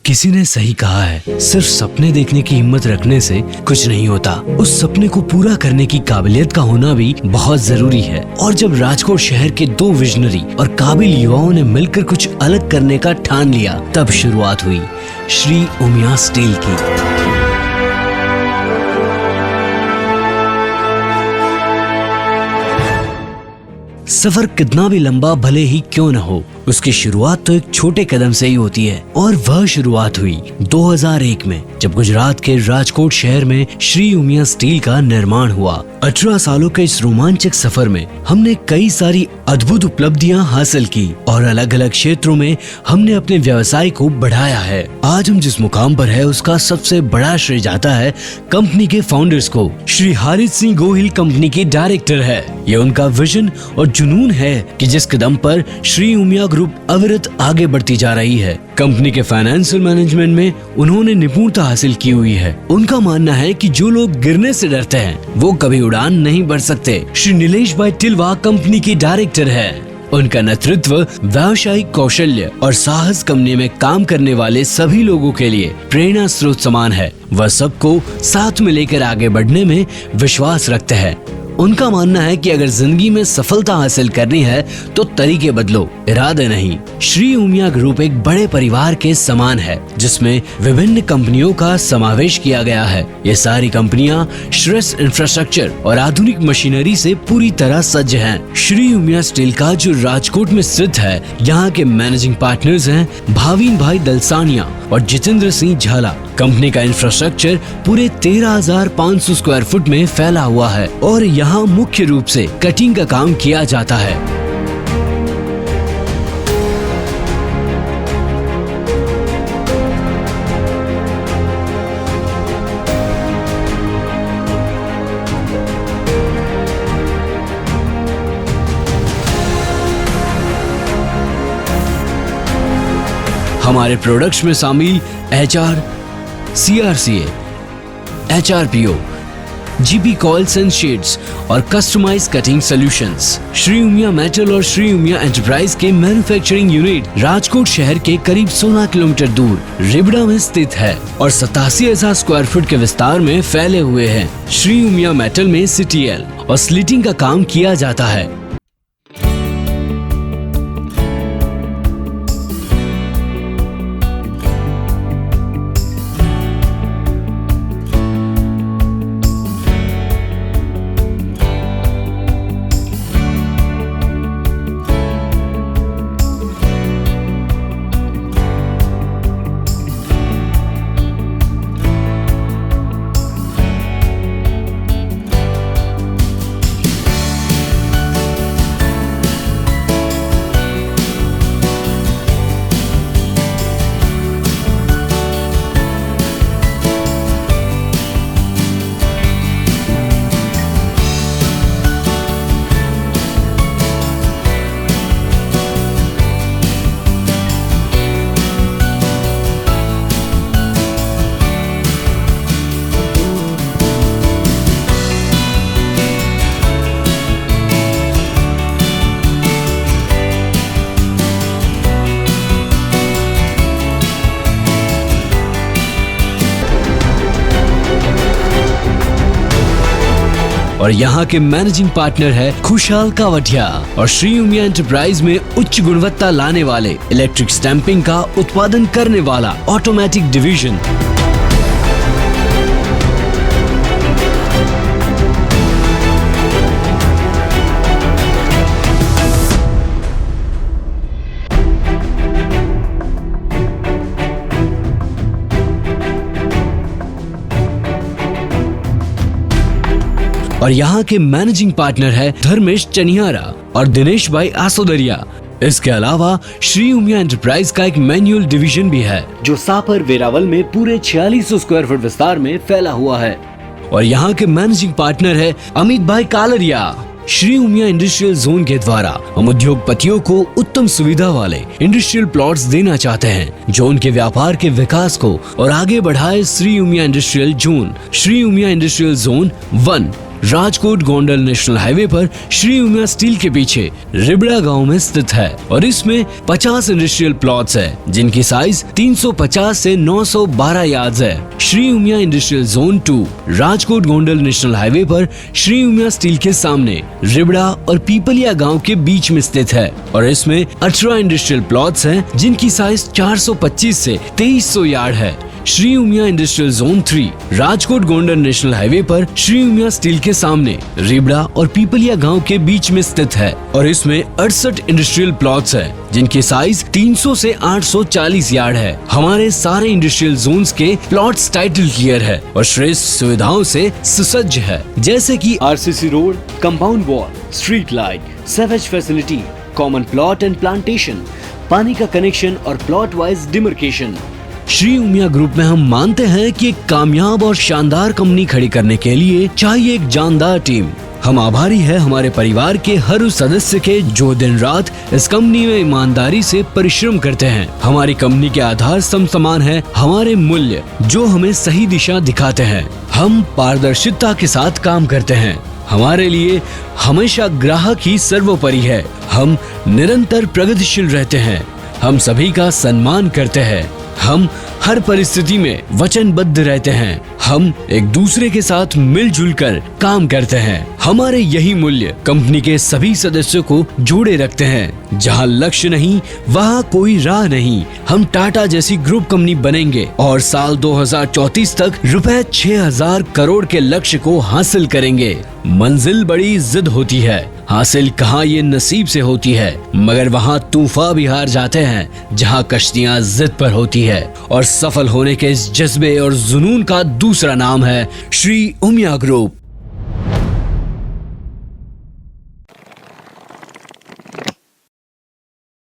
किसी ने सही कहा है, सिर्फ सपने देखने की हिम्मत रखने से कुछ नहीं होता, उस सपने को पूरा करने की काबिलियत का होना भी बहुत जरूरी है। और जब राजकोट शहर के दो विजनरी और काबिल युवाओं ने मिलकर कुछ अलग करने का ठान लिया, तब शुरुआत हुई श्री उमिया स्टील की। सफर कितना भी लंबा भले ही क्यों न हो, उसकी शुरुआत तो एक छोटे कदम से ही होती है। और वह शुरुआत हुई 2001 में, जब गुजरात के राजकोट शहर में श्री उमिया स्टील का निर्माण हुआ। 18 सालों के इस रोमांचक सफर में हमने कई सारी अद्भुत उपलब्धियां हासिल की और अलग अलग क्षेत्रों में हमने अपने व्यवसाय को बढ़ाया है। आज हम जिस मुकाम पर है, उसका सबसे बड़ा श्रेय जाता है कंपनी के फाउंडर्स को। श्री हारित सिंह गोहिल कंपनी के डायरेक्टर है। ये उनका विजन और जुनून है कि जिस कदम पर श्री उमिया ग्रुप अविरत आगे बढ़ती जा रही है। कंपनी के फाइनेंशियल मैनेजमेंट में उन्होंने निपुणता हासिल की हुई है। उनका मानना है कि जो लोग गिरने से डरते हैं, वो कभी उड़ान नहीं भर सकते। श्री नीलेश भाई टिलवा कंपनी के डायरेक्टर है। उनका नेतृत्व, व्यावसायिक कौशल्य और साहस कंपनी में काम करने वाले सभी लोगों के लिए प्रेरणा स्रोत समान है। वह सबको साथ में लेकर आगे बढ़ने में विश्वास रखते हैं। उनका मानना है कि अगर जिंदगी में सफलता हासिल करनी है तो तरीके बदलो, इरादे नहीं। श्री उमिया ग्रुप एक बड़े परिवार के समान है, जिसमें विभिन्न कंपनियों का समावेश किया गया है। ये सारी कंपनियां श्रेष्ठ इंफ्रास्ट्रक्चर और आधुनिक मशीनरी से पूरी तरह सज्ज हैं। श्री उमिया स्टील का जो राजकोट में स्थित है, यहाँ के मैनेजिंग पार्टनर्स हैं भावीन भाई दलसानिया और जितेंद्र सिंह झाला। कंपनी का इंफ्रास्ट्रक्चर पूरे 13,500 स्क्वायर फुट में फैला हुआ है और यहाँ मुख्य रूप से कटिंग का काम किया जाता है। हमारे प्रोडक्ट्स में शामिल HR, CRCA, HRPO, GP coils and shades और customize cutting solutions. Shri Umiya metal और श्री उमिया एंटरप्राइज के मैन्युफैक्चरिंग यूनिट राजकोट शहर के करीब 16 किलोमीटर दूर रिबड़ा में स्थित है और 87,000 स्क्वायर फुट के विस्तार में फैले हुए हैं। श्री उमिया मेटल में CTL और स्लिटिंग का काम किया जाता है। और यहाँ के मैनेजिंग पार्टनर है खुशहाल कावटिया और श्री उमिया एंटरप्राइज में उच्च गुणवत्ता लाने वाले इलेक्ट्रिक स्टैंपिंग का उत्पादन करने वाला ऑटोमेटिक डिवीजन। और यहाँ के मैनेजिंग पार्टनर है धर्मेश चनियारा और दिनेश भाई आसोदरिया। इसके अलावा श्री उमिया एंटरप्राइज का एक मैनुअल डिवीजन भी है, जो सापर वेरावल में पूरे 4600 स्क्वायर फुट विस्तार में फैला हुआ है। और यहाँ के मैनेजिंग पार्टनर है अमित भाई कालरिया। श्री उमिया इंडस्ट्रियल जोन के द्वारा हम उद्योगपतियों को उत्तम सुविधा वाले इंडस्ट्रियल प्लॉट्स देना चाहते हैं, जो उनके व्यापार के विकास को और आगे बढ़ाए। Shri Umiya industrial zone, Shri Umiya industrial zone 1, Rajkot Gondal national highway पर श्री उमिया स्टील के पीछे रिबड़ा गांव में स्थित है और इसमें 50 इंडस्ट्रियल प्लॉट्स है जिनकी साइज 350 से 912 यार्ड्स है। Shri Umiya industrial zone 2 Rajkot Gondal national highway पर श्री उमिया स्टील के सामने रिबड़ा और पीपलिया गांव के बीच में स्थित है और इसमें 18 इंडस्ट्रियल प्लॉट्स हैं जिनकी साइज 425 से 2300 यार्ड है। Shri Umiya industrial zone 3 Rajkot Gondal national highway पर श्री उमिया स्टील के सामने रिबड़ा और पीपलिया गांव के बीच में स्थित है और इसमें 68 इंडस्ट्रियल प्लॉट्स है जिनकी साइज 300 से 840 यार्ड है। हमारे सारे इंडस्ट्रियल जोन्स के प्लॉट्स टाइटल क्लियर है और श्रेष्ठ सुविधाओं से सुसज्ज है, जैसे कि RCC road, compound wall, street light, sewage facility, common plot and plantation, पानी का कनेक्शन और plot wise demarcation. Shri Umiya group में हम मानते हैं कि एक कामयाब और शानदार कंपनी खड़ी करने के लिए चाहिए एक जानदार टीम। हम आभारी है हमारे परिवार के हर उस सदस्य के जो दिन रात इस कंपनी में ईमानदारी से परिश्रम करते हैं। हमारी कंपनी के आधार स्तंभ समान है हमारे मूल्य जो हमें सही दिशा दिखाते हैं। हम पारदर्शिता के साथ काम करते हैं। हमारे लिए हमेशा ग्राहक ही सर्वोपरि है। हम निरंतर प्रगतिशील रहते हैं। हम सभी का सम्मान करते हैं। हम हर परिस्थिति में वचनबद्ध रहते हैं। हम एक दूसरे के साथ मिलजुल कर काम करते हैं। हमारे यही मूल्य कंपनी के सभी सदस्यों को जोड़े रखते हैं। जहां लक्ष्य नहीं वहां कोई राह नहीं। हम टाटा जैसी ग्रुप कंपनी बनेंगे और साल 2034 तक रुपए 6000 करोड़ के लक्ष्य को हासिल करेंगे। मंजिल बड़ी जिद होती है, हासिल कहाँ ये नसीब से होती है, मगर वहाँ तूफान भी हार जाते हैं जहाँ कश्तियाँ जिद पर होती है। और सफल होने के इस जज्बे और जुनून का दूसरा नाम है श्री उमिया ग्रुप।